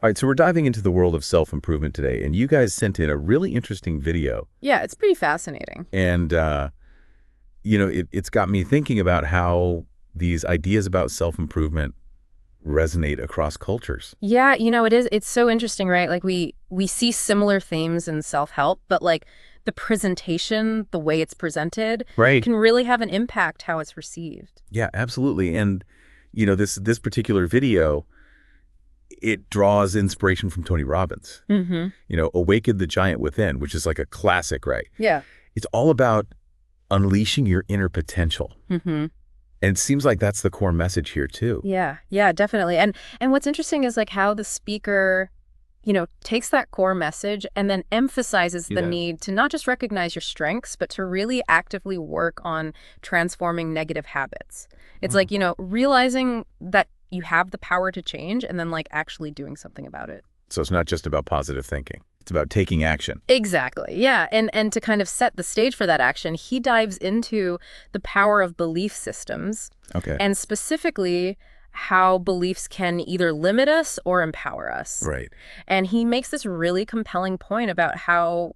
All right, so we're diving into the world of self-improvement today, and you guys sent in a really interesting video. Yeah, it's pretty fascinating. And, it's got me thinking about how these ideas about self-improvement resonate across cultures. Yeah, it's so interesting, right? Like we see similar themes in self-help, but like the presentation, the way it's presented, Right. can really have an impact how it's received. Yeah, absolutely. And, this particular video, it draws inspiration from Tony Robbins. Mm-hmm. Awaken the Giant Within, which is like a classic, right? Yeah. It's all about unleashing your inner potential. Mm-hmm. And it seems like that's the core message here, too. Yeah, definitely. And what's interesting is like how the speaker, takes that core message and then emphasizes the need to not just recognize your strengths, but to really actively work on transforming negative habits. It's like, realizing that you have the power to change and then like actually doing something about it. So it's not just about positive thinking. It's about taking action. Exactly. Yeah. And to kind of set the stage for that action, he dives into the power of belief systems. Okay. And specifically how beliefs can either limit us or empower us. Right. And he makes this really compelling point about how,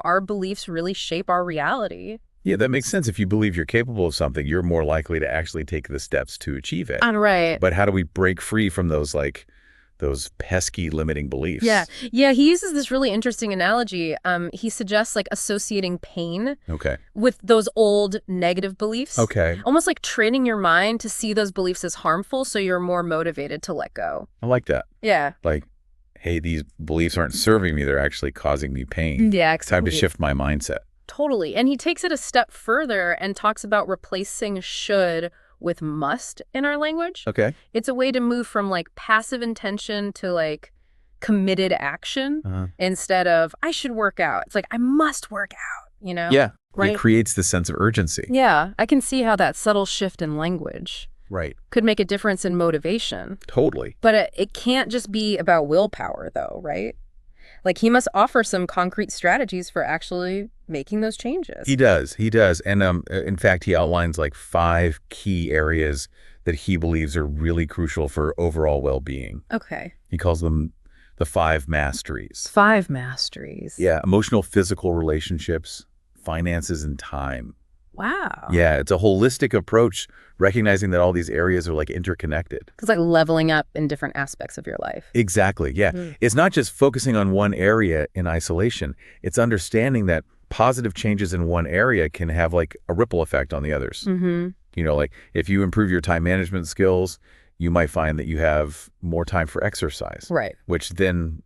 our beliefs really shape our reality. Yeah, that makes sense. If you believe you're capable of something, you're more likely to actually take the steps to achieve it. Right. But how do we break free from those pesky limiting beliefs? Yeah, he uses this really interesting analogy. He suggests like associating pain with those old negative beliefs. Okay. Almost like training your mind to see those beliefs as harmful so you're more motivated to let go. I like that. Yeah. Like, hey, these beliefs aren't serving me. They're actually causing me pain. Yeah, It's time to shift my mindset. Totally. And he takes it a step further and talks about replacing should with must in our language. Okay. It's a way to move from like passive intention to like committed action instead of I should work out. It's like I must work out, Yeah. Right? It creates the sense of urgency. Yeah. I can see how that subtle shift in language Right. could make a difference in motivation. Totally. But it can't just be about willpower though, right? Like he must offer some concrete strategies for actually making those changes. He does. And in fact, he outlines like 5 key areas that he believes are really crucial for overall well-being. Okay. He calls them the 5 masteries. 5 masteries. Yeah. Emotional, physical relationships, finances, and time. Wow. Yeah. It's a holistic approach, recognizing that all these areas are like interconnected. It's like leveling up in different aspects of your life. Exactly. Yeah. It's not just focusing on one area in isolation. It's understanding that positive changes in one area can have like a ripple effect on the others. Like if you improve your time management skills, you might find that you have more time for exercise. Right. Which then,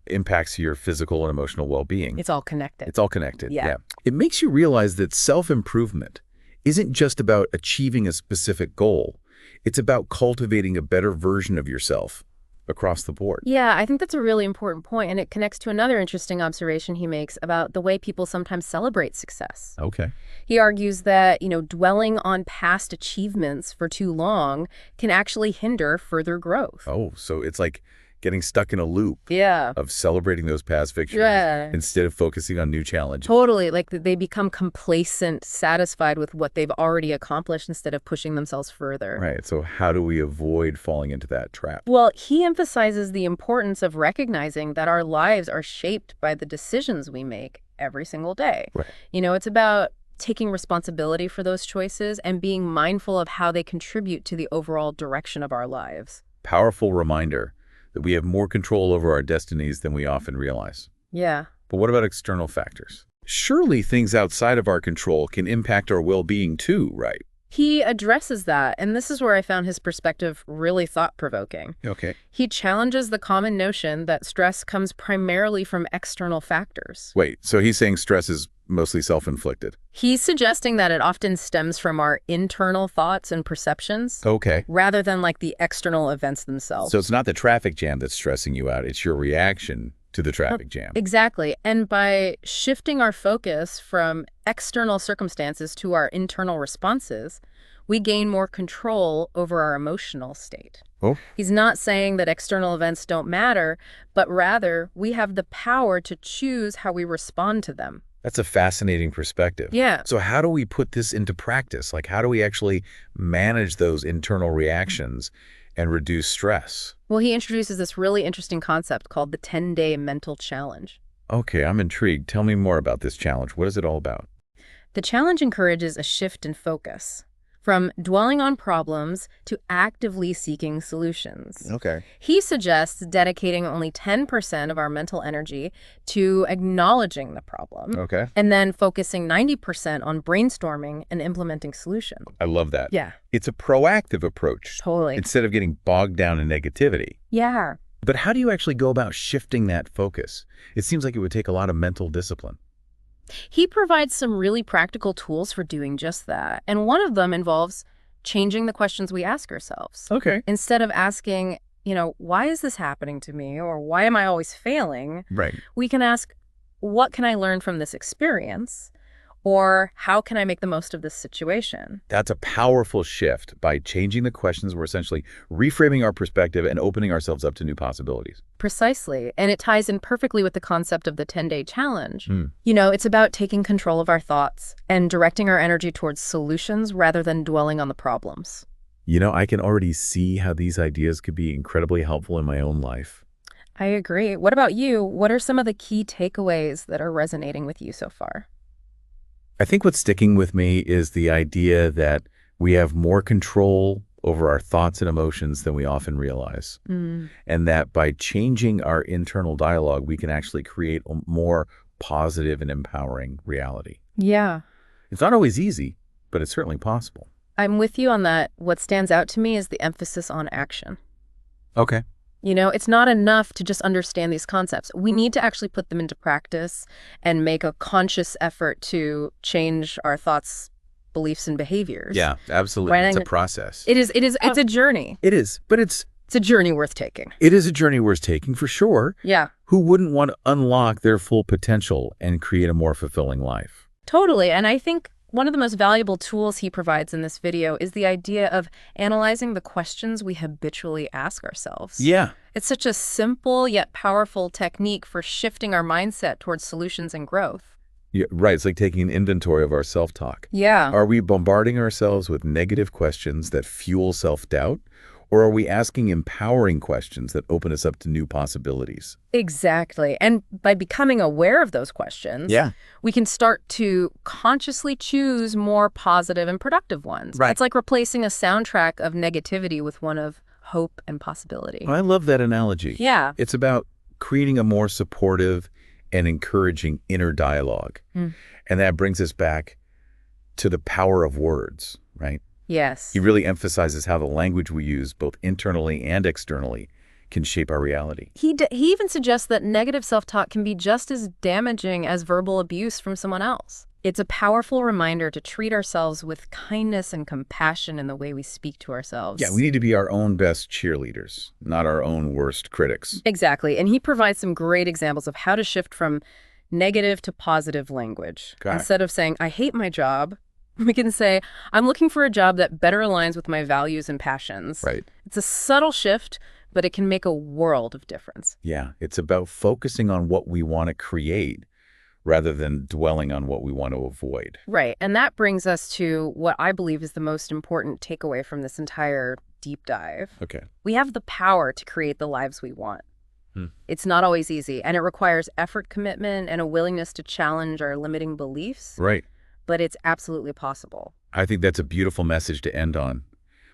impacts your physical and emotional well-being. It's all connected. It's all connected. Yeah. It makes you realize that self-improvement isn't just about achieving a specific goal. It's about cultivating a better version of yourself across the board. Yeah, I think that's a really important point, and it connects to another interesting observation he makes about the way people sometimes celebrate success. Okay. He argues that, dwelling on past achievements for too long can actually hinder further growth. Oh, so it's like getting stuck in a loop of celebrating those past victories instead of focusing on new challenges. Totally. Like they become complacent, satisfied with what they've already accomplished instead of pushing themselves further. Right. So how do we avoid falling into that trap? Well, he emphasizes the importance of recognizing that our lives are shaped by the decisions we make every single day. Right. It's about taking responsibility for those choices and being mindful of how they contribute to the overall direction of our lives. Powerful reminder that we have more control over our destinies than we often realize. Yeah. But what about external factors? Surely things outside of our control can impact our well-being too, right? He addresses that, and this is where I found his perspective really thought-provoking. Okay. He challenges the common notion that stress comes primarily from external factors. Wait, so he's saying stress is mostly self-inflicted? He's suggesting that it often stems from our internal thoughts and perceptions. Okay. Rather than like the external events themselves. So it's not the traffic jam that's stressing you out, it's your reaction to the traffic jam. Exactly. And by shifting our focus from external circumstances to our internal responses, we gain more control over our emotional state. Oh. He's not saying that external events don't matter, but rather we have the power to choose how we respond to them. That's a fascinating perspective. Yeah. So how do we put this into practice? Like, how do we actually manage those internal reactions and reduce stress. Well, he introduces this really interesting concept called the 10-day mental challenge. Okay, I'm intrigued. Tell me more about this challenge. What is it all about? The challenge encourages a shift in focus from dwelling on problems to actively seeking solutions. Okay. He suggests dedicating only 10% of our mental energy to acknowledging the problem. Okay. And then focusing 90% on brainstorming and implementing solutions. I love that. Yeah. It's a proactive approach. Totally. Instead of getting bogged down in negativity. Yeah. But how do you actually go about shifting that focus? It seems like it would take a lot of mental discipline. He provides some really practical tools for doing just that. And one of them involves changing the questions we ask ourselves. Okay. Instead of asking, why is this happening to me? Or why am I always failing? Right. We can ask, what can I learn from this experience? Or how can I make the most of this situation? That's a powerful shift. By changing the questions, we're essentially reframing our perspective and opening ourselves up to new possibilities. Precisely. And it ties in perfectly with the concept of the 10-day challenge. It's about taking control of our thoughts and directing our energy towards solutions rather than dwelling on the problems. I can already see how these ideas could be incredibly helpful in my own life. I agree. What about you? What are some of the key takeaways that are resonating with you so far? I think what's sticking with me is the idea that we have more control over our thoughts and emotions than we often realize. And that by changing our internal dialogue, we can actually create a more positive and empowering reality. Yeah. It's not always easy, but it's certainly possible. I'm with you on that. What stands out to me is the emphasis on action. Okay. It's not enough to just understand these concepts. We need to actually put them into practice and make a conscious effort to change our thoughts, beliefs, and behaviors. Yeah, absolutely. Right? It's a process. It's a journey. It is, but it's a journey worth taking. It is a journey worth taking for sure. Yeah. Who wouldn't want to unlock their full potential and create a more fulfilling life? Totally. And I think one of the most valuable tools he provides in this video is the idea of analyzing the questions we habitually ask ourselves. Yeah. It's such a simple yet powerful technique for shifting our mindset towards solutions and growth. Yeah, right. It's like taking an inventory of our self-talk. Yeah. Are we bombarding ourselves with negative questions that fuel self-doubt? Or are we asking empowering questions that open us up to new possibilities? Exactly. And by becoming aware of those questions, we can start to consciously choose more positive and productive ones. Right. It's like replacing a soundtrack of negativity with one of hope and possibility. I love that analogy. Yeah. It's about creating a more supportive and encouraging inner dialogue. And that brings us back to the power of words, right? Yes. He really emphasizes how the language we use, both internally and externally, can shape our reality. He even suggests that negative self-talk can be just as damaging as verbal abuse from someone else. It's a powerful reminder to treat ourselves with kindness and compassion in the way we speak to ourselves. Yeah, we need to be our own best cheerleaders, not our own worst critics. Exactly. And he provides some great examples of how to shift from negative to positive language. Instead of saying, I hate my job, we can say, I'm looking for a job that better aligns with my values and passions. Right. It's a subtle shift, but it can make a world of difference. Yeah, it's about focusing on what we want to create rather than dwelling on what we want to avoid. Right. And that brings us to what I believe is the most important takeaway from this entire deep dive. Okay. We have the power to create the lives we want. It's not always easy, and it requires effort, commitment, and a willingness to challenge our limiting beliefs. Right. But it's absolutely possible. I think that's a beautiful message to end on.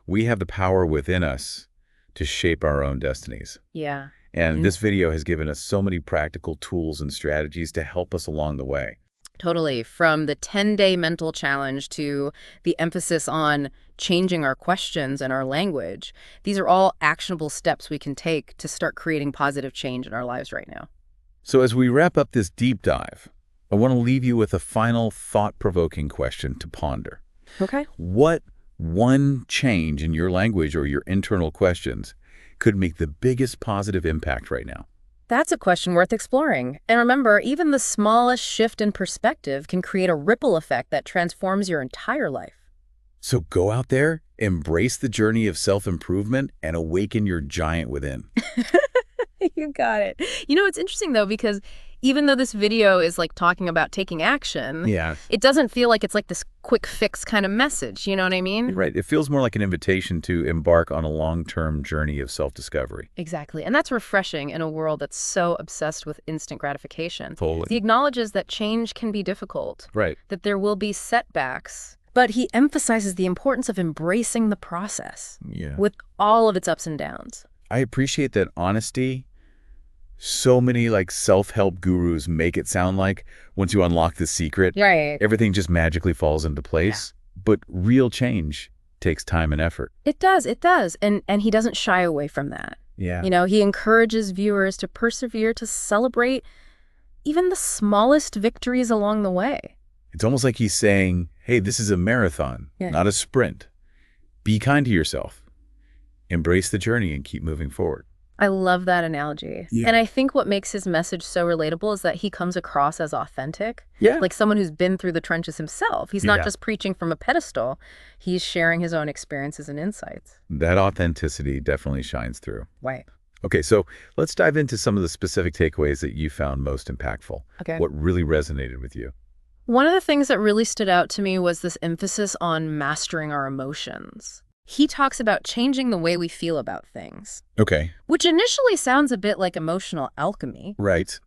We have the power within us to shape our own destinies. Yeah. And this video has given us so many practical tools and strategies to help us along the way. Totally. From the 10-day mental challenge to the emphasis on changing our questions and our language, these are all actionable steps we can take to start creating positive change in our lives right now. So as we wrap up this deep dive, I want to leave you with a final thought-provoking question to ponder. Okay. What one change in your language or your internal questions could make the biggest positive impact right now? That's a question worth exploring. And remember, even the smallest shift in perspective can create a ripple effect that transforms your entire life. So go out there, embrace the journey of self-improvement, and awaken your giant within. You got it. It's interesting, though, because even though this video is like talking about taking action, it doesn't feel like it's like this quick fix kind of message. You know what I mean? Right. It feels more like an invitation to embark on a long-term journey of self-discovery. Exactly. And that's refreshing in a world that's so obsessed with instant gratification. Totally. He acknowledges that change can be difficult, right? That there will be setbacks, but he emphasizes the importance of embracing the process with all of its ups and downs. I appreciate that honesty. So many like self-help gurus make it sound like once you unlock the secret, everything just magically falls into place. Yeah. But real change takes time and effort. It does. And he doesn't shy away from that. Yeah. You know, he encourages viewers to persevere, to celebrate even the smallest victories along the way. It's almost like he's saying, hey, this is a marathon, not a sprint. Be kind to yourself. Embrace the journey and keep moving forward. I love that analogy. Yeah. And I think what makes his message so relatable is that he comes across as authentic. Yeah. Like someone who's been through the trenches himself. He's not just preaching from a pedestal. He's sharing his own experiences and insights. That authenticity definitely shines through. Right. Okay, so let's dive into some of the specific takeaways that you found most impactful. Okay. What really resonated with you? One of the things that really stood out to me was this emphasis on mastering our emotions. He talks about changing the way we feel about things. Okay. Which initially sounds a bit like emotional alchemy. Right.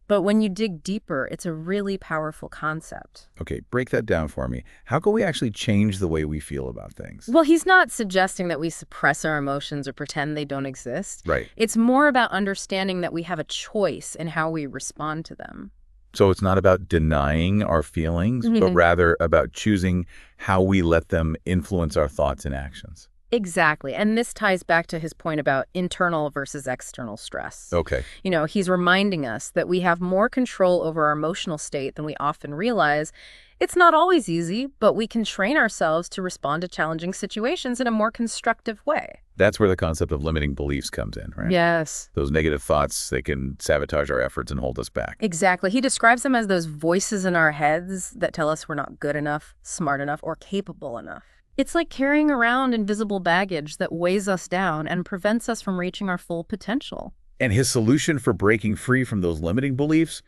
But when you dig deeper, it's a really powerful concept. Okay, break that down for me. How can we actually change the way we feel about things? Well, he's not suggesting that we suppress our emotions or pretend they don't exist. Right. It's more about understanding that we have a choice in how we respond to them. So it's not about denying our feelings, but rather about choosing how we let them influence our thoughts and actions. Exactly. And this ties back to his point about internal versus external stress. Okay. You know, he's reminding us that we have more control over our emotional state than we often realize. It's not always easy, but we can train ourselves to respond to challenging situations in a more constructive way. That's where the concept of limiting beliefs comes in, right? Yes. Those negative thoughts, they can sabotage our efforts and hold us back. Exactly. He describes them as those voices in our heads that tell us we're not good enough, smart enough, or capable enough. It's like carrying around invisible baggage that weighs us down and prevents us from reaching our full potential. And his solution for breaking free from those limiting beliefs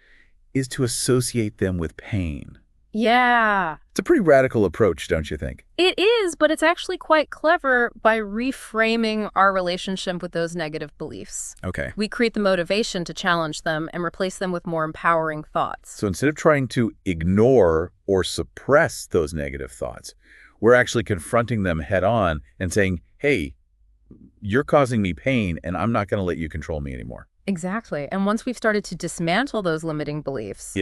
is to associate them with pain. Yeah. It's a pretty radical approach, don't you think? It is, but it's actually quite clever by reframing our relationship with those negative beliefs. Okay. We create the motivation to challenge them and replace them with more empowering thoughts. So instead of trying to ignore or suppress those negative thoughts, we're actually confronting them head on and saying, hey, you're causing me pain and I'm not going to let you control me anymore. Exactly. And once we've started to dismantle those limiting beliefs,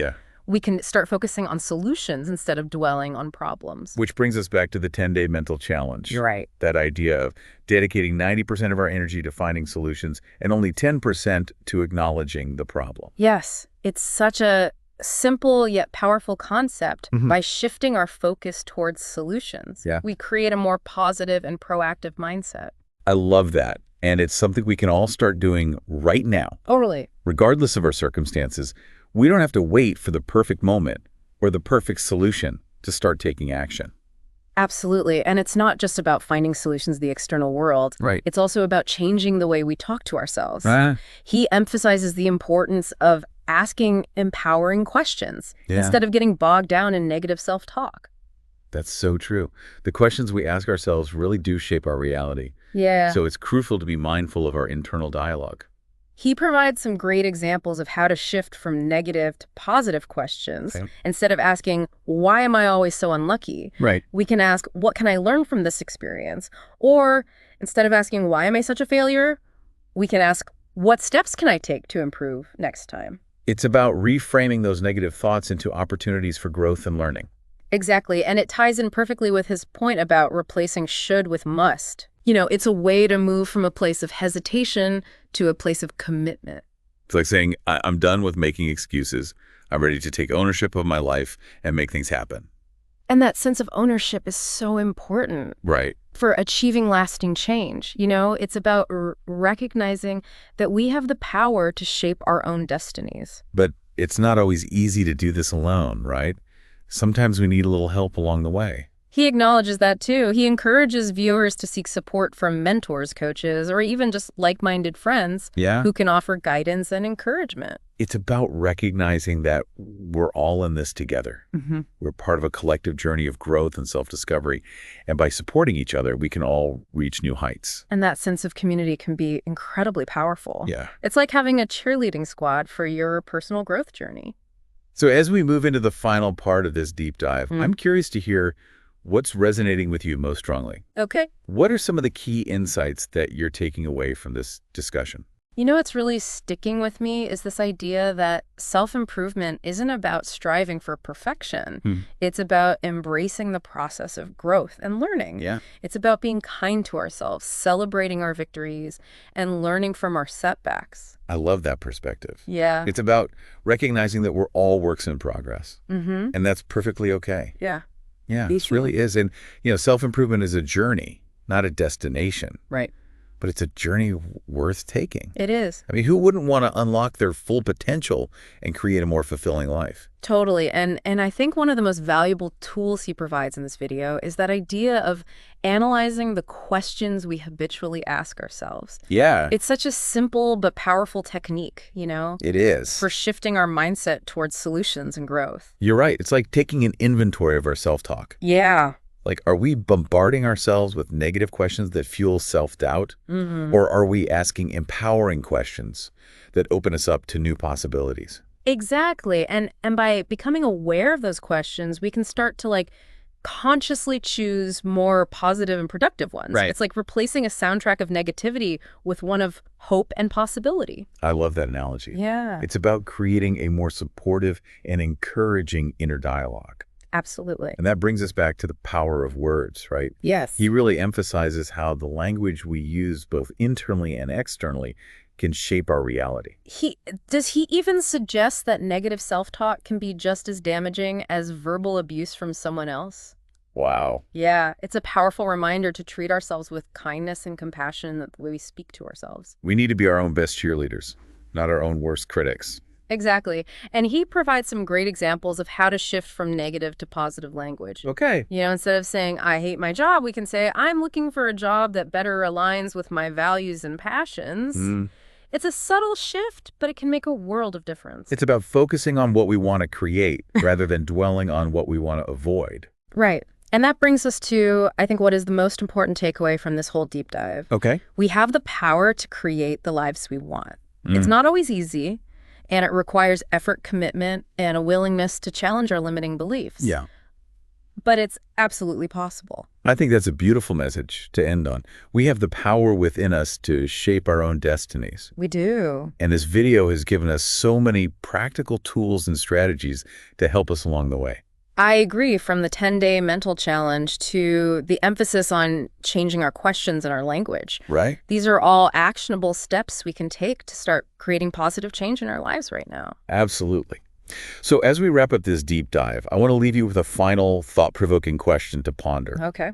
we can start focusing on solutions instead of dwelling on problems. Which brings us back to the 10-day mental challenge. You're right. That idea of dedicating 90% of our energy to finding solutions and only 10% to acknowledging the problem. Yes. It's such a simple yet powerful concept. By shifting our focus towards solutions, we create a more positive and proactive mindset. I love that. And it's something we can all start doing right now. Oh, really? Regardless of our circumstances. We don't have to wait for the perfect moment or the perfect solution to start taking action. Absolutely. And it's not just about finding solutions in the external world. Right. It's also about changing the way we talk to ourselves. He emphasizes the importance of asking empowering questions instead of getting bogged down in negative self-talk. That's so true. The questions we ask ourselves really do shape our reality. Yeah. So it's crucial to be mindful of our internal dialogue. He provides some great examples of how to shift from negative to positive questions. Instead of asking, why am I always so unlucky? Right. We can ask, what can I learn from this experience? Or instead of asking, why am I such a failure? We can ask, what steps can I take to improve next time? It's about reframing those negative thoughts into opportunities for growth and learning. Exactly. And it ties in perfectly with his point about replacing should with must. You know, it's a way to move from a place of hesitation to a place of commitment. It's like saying, I'm done with making excuses. I'm ready to take ownership of my life and make things happen. And that sense of ownership is so important. Right. For achieving lasting change. You know, it's about recognizing that we have the power to shape our own destinies. But it's not always easy to do this alone, right? Sometimes we need a little help along the way. He acknowledges that too. He encourages viewers to seek support from mentors, coaches, or even just like-minded friends who can offer guidance and encouragement. It's about recognizing that we're all in this together. We're part of a collective journey of growth and self-discovery. And by supporting each other, we can all reach new heights. And that sense of community can be incredibly powerful. Yeah. It's like having a cheerleading squad for your personal growth journey. So as we move into the final part of this deep dive, I'm curious to hear what's resonating with you most strongly. Okay. What are some of the key insights that you're taking away from this discussion? You know what's really sticking with me is this idea that self-improvement isn't about striving for perfection. It's about embracing the process of growth and learning. Yeah. It's about being kind to ourselves, celebrating our victories, and learning from our setbacks. I love that perspective. Yeah. It's about recognizing that we're all works in progress. And that's perfectly okay. Yeah. Yeah, it really is. And, self-improvement is a journey, not a destination. Right. But it's a journey worth taking. It is. I mean, who wouldn't want to unlock their full potential and create a more fulfilling life? Totally. And I think one of the most valuable tools he provides in this video is that idea of analyzing the questions we habitually ask ourselves. Yeah. It's such a simple but powerful technique, It is. for shifting our mindset towards solutions and growth. You're right. It's like taking an inventory of our self-talk. Yeah. Like, are we bombarding ourselves with negative questions that fuel self-doubt? Or are we asking empowering questions that open us up to new possibilities? Exactly. And by becoming aware of those questions, we can start to consciously choose more positive and productive ones. Right. It's like replacing a soundtrack of negativity with one of hope and possibility. I love that analogy. Yeah. It's about creating a more supportive and encouraging inner dialogue. Absolutely. And that brings us back to the power of words, right? Yes. He really emphasizes how the language we use both internally and externally can shape our reality. Does he even suggest that negative self-talk can be just as damaging as verbal abuse from someone else? Wow. Yeah, it's a powerful reminder to treat ourselves with kindness and compassion the way we speak to ourselves. We need to be our own best cheerleaders, not our own worst critics. Exactly. And he provides some great examples of how to shift from negative to positive language. Okay. Instead of saying, I hate my job, we can say, I'm looking for a job that better aligns with my values and passions. It's a subtle shift, but it can make a world of difference. It's about focusing on what we want to create rather than dwelling on what we want to avoid. Right. And that brings us to, I think, what is the most important takeaway from this whole deep dive. Okay. We have the power to create the lives we want. It's not always easy, and it requires effort, commitment, and a willingness to challenge our limiting beliefs. Yeah. But it's absolutely possible. I think that's a beautiful message to end on. We have the power within us to shape our own destinies. We do. And this video has given us so many practical tools and strategies to help us along the way. I agree, from the 10-day mental challenge to the emphasis on changing our questions and our language. Right? These are all actionable steps we can take to start creating positive change in our lives right now. Absolutely. So as we wrap up this deep dive, I want to leave you with a final thought-provoking question to ponder. Okay.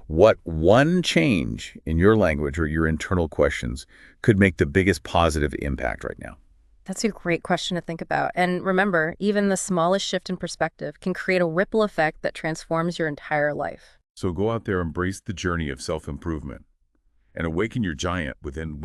What one change in your language or your internal questions could make the biggest positive impact right now? That's a great question to think about. And remember, even the smallest shift in perspective can create a ripple effect that transforms your entire life. So go out there, embrace the journey of self-improvement, and awaken your giant within